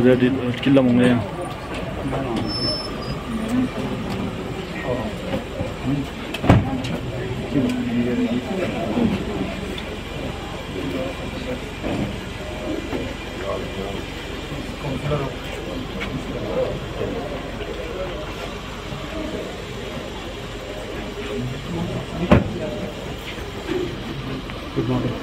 jadi kila mungkin. Good morning.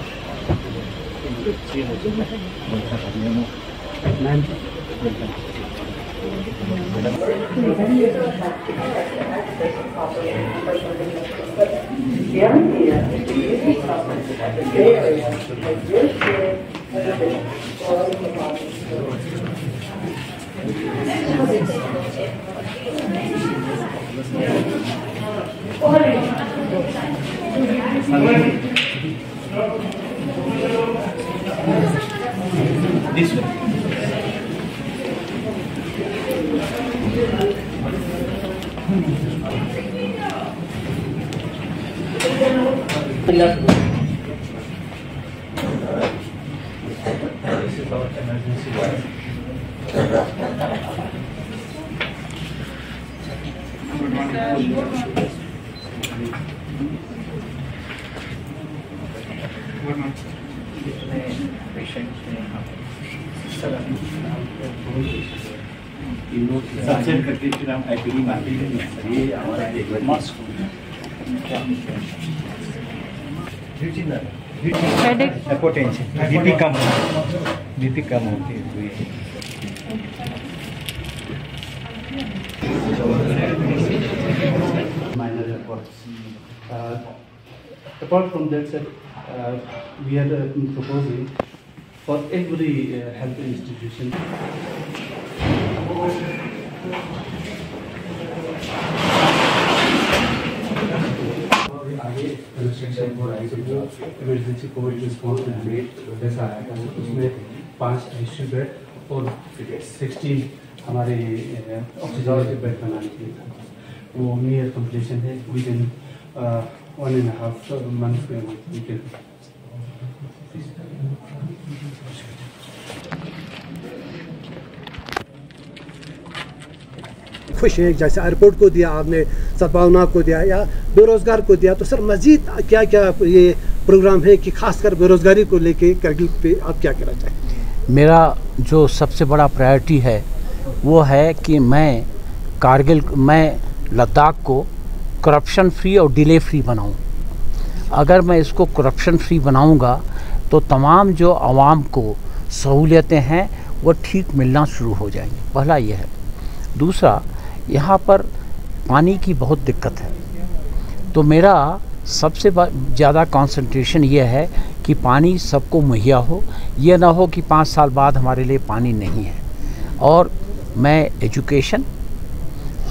This way. This is our emergency wire. सबसे करके फिर हम आईपीडी मारते हैं ये हमारा एक मास्क पोटेंशियल बीपी कम होती है minor efforts. Apart from that, sir, we are proposing for every health institution. आगे इमरजेंसी कोविड रिस्पॉन्स में जैसा आया था उसमें 5 ICU बेड और 16 हमारे ऑक्सीजन बेड बनाने के लिए वो नियर कंप्लीशन है विद इन 1.5 months में we can खुश है जैसे एयरपोर्ट को दिया आपने सद्भावना को दिया या बेरोजगार को दिया तो सर मजीद क्या क्या ये प्रोग्राम है कि खासकर बेरोजगारी को लेके करगिल पे आप क्या कहना चाहें? मेरा जो सबसे बड़ा प्रायोरिटी है वो है कि मैं लद्दाख को करप्शन फ्री और डिले फ्री बनाऊं। अगर मैं इसको करप्शन फ्री बनाऊंगा तो तमाम जो आवाम को सहूलियतें हैं वो ठीक मिलना शुरू हो जाएंगी। पहला ये है। दूसरा, यहाँ पर पानी की बहुत दिक्कत है तो मेरा सबसे ज़्यादा कंसंट्रेशन ये है कि पानी सबको मुहैया हो, ये ना हो कि 5 साल बाद हमारे लिए पानी नहीं है। और मैं एजुकेशन,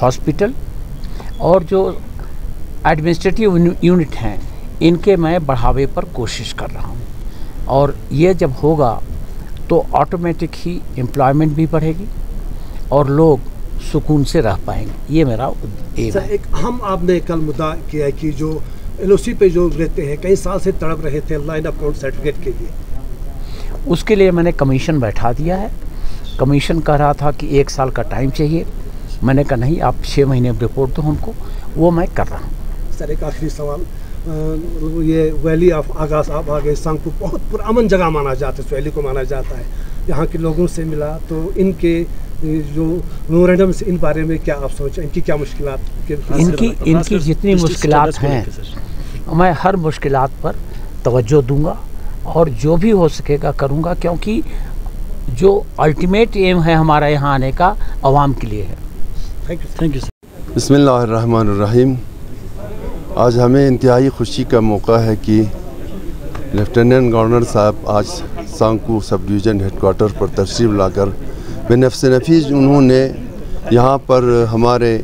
हॉस्पिटल और जो एडमिनिस्ट्रेटिव यूनिट हैं इनके मैं बढ़ावे पर कोशिश कर रहा हूँ और ये जब होगा तो ऑटोमेटिक ही एम्प्लॉयमेंट भी बढ़ेगी और लोग सुकून से रह पाएंगे। ये मेरा एम है। एक हम आपने कल मुद्दा किया है कि जो LOC पे जो रहते हैं कई साल से तड़प रहे थे लाइन ऑफ अकाउंट सर्टिफिकेट के लिए, उसके लिए मैंने कमीशन बैठा दिया है। कमीशन कह रहा था कि 1 साल का टाइम चाहिए, मैंने कहा नहीं आप 6 महीने रिपोर्ट दो हमको, वो मैं कर रहा हूँ। सर एक आखिरी सवाल, ये वैली ऑफ आगास आप आगे सांगपू बहुत पुरअमन जगह माना जाता है, इस वैली को माना जाता है। यहाँ के लोगों से मिला तो इनके जो मेमोरेंडम से इन बारे में क्या आप सोचें, इनकी क्या मुश्किलात? इनकी जितनी मुश्किलात हैं मैं हर मुश्किलात पर तवज्जो दूंगा और जो भी हो सकेगा करूंगा, क्योंकि जो अल्टीमेट एम है हमारा यहाँ आने का आवाम के लिए है। Thank you sir. बिस्मिल्लाहिर्रहमानिर्रहीम। आज हमें इंतहाई खुशी का मौका है कि लेफ्टिनेंट गवर्नर साहब आज सांगपू सब डिवीज़न हेडक्वार्टर पर तशरीफ़ लाकर बेनफ्स नफीस उन्होंने यहाँ पर हमारे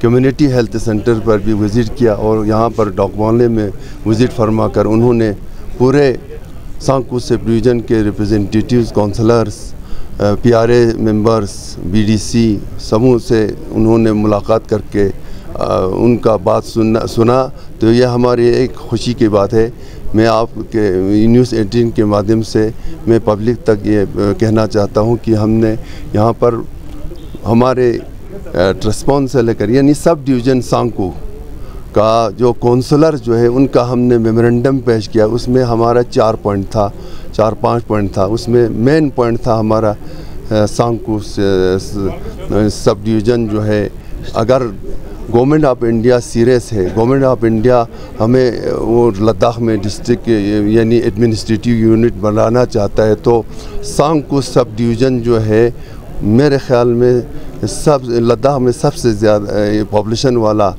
कम्युनिटी हेल्थ सेंटर पर भी विज़िट किया और यहाँ पर डॉकवाले में विज़िट फरमा कर उन्होंने पूरे सांगपू सब डिवीज़न के representatives, councillors, PRA members, BDC समूह से उन्होंने मुलाकात करके उनका बात सुना तो यह हमारी एक खुशी की बात है। मैं आपके न्यूज़ 18 के माध्यम से मैं पब्लिक तक ये कहना चाहता हूँ कि हमने यहाँ पर हमारे रिस्पॉन्स से लेकर यानी सब डिवीज़न सांकू का जो काउंसलर जो है उनका हमने मेमोरेंडम पेश किया। उसमें हमारा 4-5 पॉइंट था। उसमें मेन पॉइंट था हमारा सांकू सब डिवीज़न जो है, अगर गवर्नमेंट ऑफ इंडिया सीरियस है, गवर्नमेंट ऑफ इंडिया हमें वो लद्दाख में डिस्ट्रिक्ट यानी एडमिनिस्ट्रेटिव यूनिट बनाना चाहता है तो सांकू सब डिवीज़न जो है मेरे ख्याल में सब लद्दाख में सबसे ज़्यादा पॉपुलेशन वाला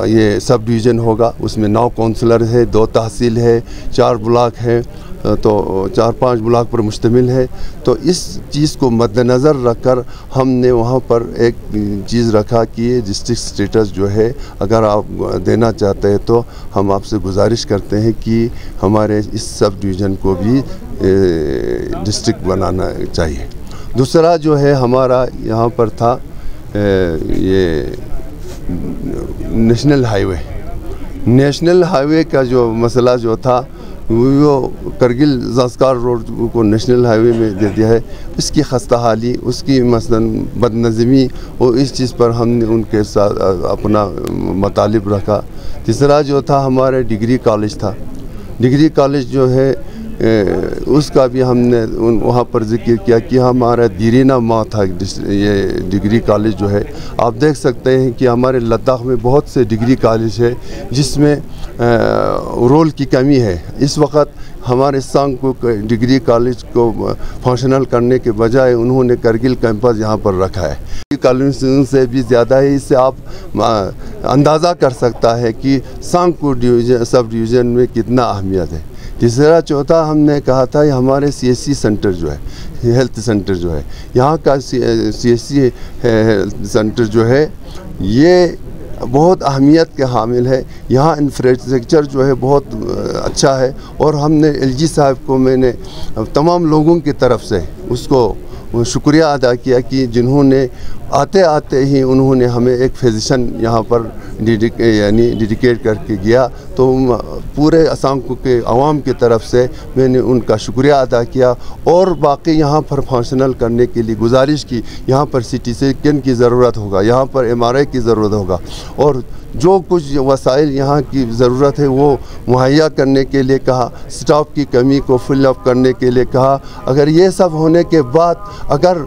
ये सब डिवीज़न होगा। उसमें 9 काउंसलर है, 2 तहसील है, 4 ब्लॉक है, तो 4-5 ब्लॉक पर मुश्तमिल है। तो इस चीज़ को मद्देनज़र रखकर हमने वहाँ पर एक चीज़ रखा कि ये डिस्ट्रिक्ट स्टेटस जो है अगर आप देना चाहते हैं तो हम आपसे गुजारिश करते हैं कि हमारे इस सब डिवीज़न को भी डिस्ट्रिक्ट बनाना चाहिए। दूसरा जो है हमारा यहाँ पर था ये नेशनल हाईवे का जो मसला जो था वो करगिल ज़ास्कार रोड को नेशनल हाईवे में दे दिया है। इसकी खस्ता हाली, उसकी मसलन बदनज़मी और इस चीज़ पर हमने उनके साथ अपना मतालिब रखा। तीसरा जो था हमारे डिग्री कॉलेज था। डिग्री कॉलेज जो है उसका भी हमने वहाँ पर जिक्र किया कि हमारा दीरीना माँ था ये डिग्री कॉलेज जो है। आप देख सकते हैं कि हमारे लद्दाख में बहुत से डिग्री कॉलेज है जिसमें रोल की कमी है। इस वक्त हमारे सांकू डिग्री कॉलेज को फंक्शनल करने के बजाय उन्होंने करगिल कैंपस यहाँ पर रखा है। कॉलेज से भी ज़्यादा है। इससे आप अंदाज़ा कर सकता है कि सांकू डिवीज़न सब डिवीज़न में कितना अहमियत है। तीसरा चौथा हमने कहा था हमारे CSC सेंटर जो है, हेल्थ सेंटर जो है, यहाँ का CSC सेंटर जो है ये बहुत अहमियत के हामिल है। यहाँ इंफ्रास्ट्रक्चर जो है बहुत अच्छा है और हमने LG साहब को मैंने तमाम लोगों की तरफ से उसको शुक्रिया अदा किया कि जिन्होंने आते आते ही उन्होंने हमें एक फिजिशन यहाँ पर डेडिकेट करके गया। तो पूरे सांकू के अवाम की तरफ से मैंने उनका शुक्रिया अदा किया और बाकी यहाँ पर फंक्शनल करने के लिए गुजारिश की। यहाँ पर CT स्कैन की ज़रूरत होगा, यहाँ पर MRI की ज़रूरत होगा और जो कुछ वसाइल यहाँ की ज़रूरत है वो मुहैया करने के लिए कहा। स्टाफ की कमी को फिलअप करने के लिए कहा। अगर ये सब होने के बाद अगर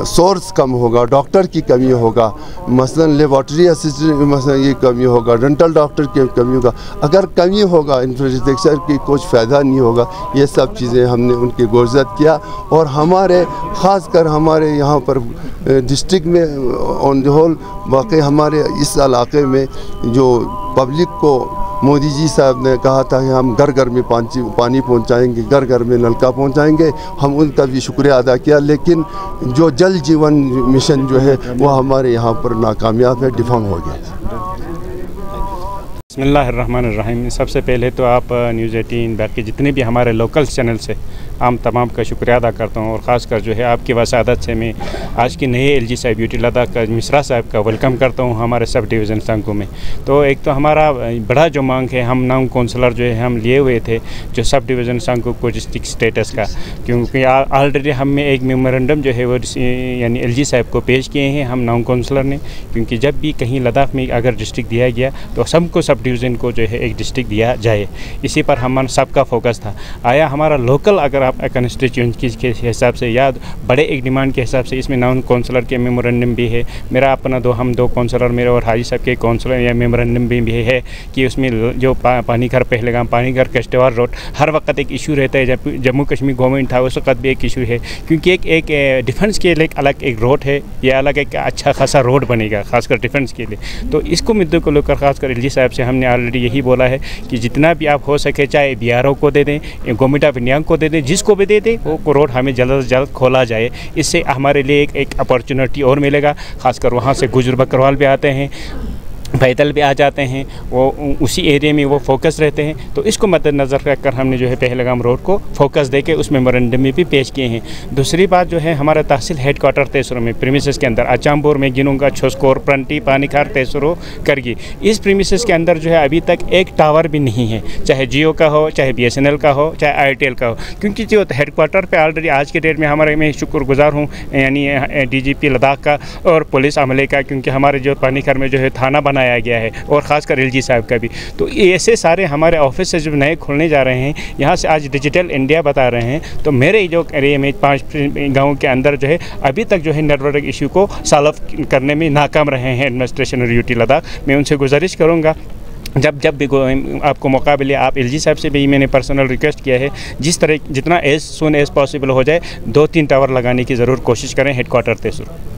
सोर्स कम होगा, डॉक्टर की कमी होगा, मसलन लेबॉर्ट्री असिस्टेंट मसलन ये कमी होगा, डेंटल डॉक्टर की कमी होगा, अगर कमी होगा इंफ्रास्ट्रक्चर की कुछ फ़ायदा नहीं होगा। ये सब चीज़ें हमने उनकी गुर्जत किया और हमारे ख़ासकर हमारे यहाँ पर डिस्ट्रिक्ट में ऑन द होल वाकई हमारे इस इलाके में जो पब्लिक को मोदी जी साहब ने कहा था कि हम घर घर में पानी पहुंचाएंगे, घर घर में नलका पहुंचाएंगे, हम उनका भी शुक्रिया अदा किया। लेकिन जो जल जीवन मिशन जो है वो हमारे यहाँ पर नाकामयाब है, डिफॉर्म हो गया। बिस्मिल्लाहिर्रहमानिर्रहीम। सबसे पहले तो आप न्यूज़ 18 बाकी जितने भी हमारे लोकल चैनल से हम तमाम का शुक्रिया अदा करता हूँ और ख़ासकर जो है आपकी वसादत से मैं आज की नए LG साहब ब्यूटी लद्दाख का मिश्रा साहब का वेलकम करता हूँ हमारे सब डिवीज़न सांकू में। तो एक तो हमारा बड़ा जो मांग है, हम 9 काउंसलर जो है हम लिए हुए थे जो सब डिवीज़न सांकू को डिस्ट्रिक्ट स्टेटस का, क्योंकि ऑलरेडी हमें एक मेमोरेंडम जो है वो यानी LG साहब को पेश किए हैं हम 9 काउंसलर ने। क्योंकि जब भी कहीं लद्दाख में अगर डिस्ट्रिक्ट दिया गया तो सबको सब डिवीज़न को जो है एक डिस्ट्रिक्ट दिया जाए, इसी पर हमारा सबका फोकस था। आया हमारा लोकल अगर आप कंस्टिट्यूंसी के हिसाब से या बड़े एक डिमांड के हिसाब से इसमें 9 काउंसलर के मेमोरेंडम भी है। मेरा अपना हम दो काउंसलर मेरे और हाजी साहब के काउंसलर या मेमोरेंडम भी है कि उसमें जो पानी घर पहलगाम, पानी घर कश्तवाड़ रोड हर वक्त एक इशू रहता है। जब जम्मू कश्मीर गवर्नमेंट था उस वक्त भी एक इशू है, क्योंकि एक डिफेंस के लिए अलग एक रोड है, यह अलग एक अच्छा खासा रोड बनेगा खासकर डिफेंस के लिए। तो इसको मुद्दे को लेकर खासकर LG साहब से हमने ऑलरेडी यही बोला है कि जितना भी आप हो सके चाहे BRO को दे दें, गवर्नमेंट ऑफ इंडिया को दे दें, जिसको भी दे दें वो रोड हमें जल्द से जल्द खोला जाए। इससे हमारे लिए एक अपॉर्चुनिटी और मिलेगा। खासकर वहाँ से गुजर बकरवाल भी आते हैं, पैदल भी आ जाते हैं, वो उसी एरिया में वो फोकस रहते हैं। तो इसको मद्देनज़र रखकर हमने जो है पहलगाम रोड को फोकस देके उस मेमोरेंडम में भी पेश किए हैं। दूसरी बात जो है हमारा तहसील हेडक्वार्टर तेसरो में प्रीमिसेस के अंदर अचाम्बोर में गिनूंगा, छोस्कोर, प्रंटी, पानीखार, तेसरो, करगी, इस प्रीमिसेस के अंदर जो है अभी तक एक टावर भी नहीं है, चाहे जियो का हो, चाहे BSNL का हो, चाहे आईटेल का हो। क्योंकि जो हेडक्वार्टर पे ऑलरेडी आज के डेट में हमारे मैं शुक्रगुजार हूँ यानी DGP लद्दाख का और पुलिस अमले का, क्योंकि हमारे जो पानीखार में जो है थाना बनाया गया है और ख़ासकर LG साहब का भी। तो ऐसे सारे हमारे ऑफिस जो नए खुलने जा रहे हैं, यहाँ से आज डिजिटल इंडिया बता रहे हैं। तो मेरे जो एरिया में 5 गाँव के अंदर जो है अभी तक जो है नेटवर्क इशू को सॉल्व करने में नाकाम रहे हैं एडमिनिस्ट्रेशन और UT लद्दाख। मैं उनसे गुजारिश करूँगा जब भी आपको मौका मिले, आप LG साहब से भी मैंने पर्सनल रिक्वेस्ट किया है, जितना एज सून एज पॉसिबल हो जाए 2-3 टावर लगाने की ज़रूर कोशिश करें हेडक्वार्टर तेसरो।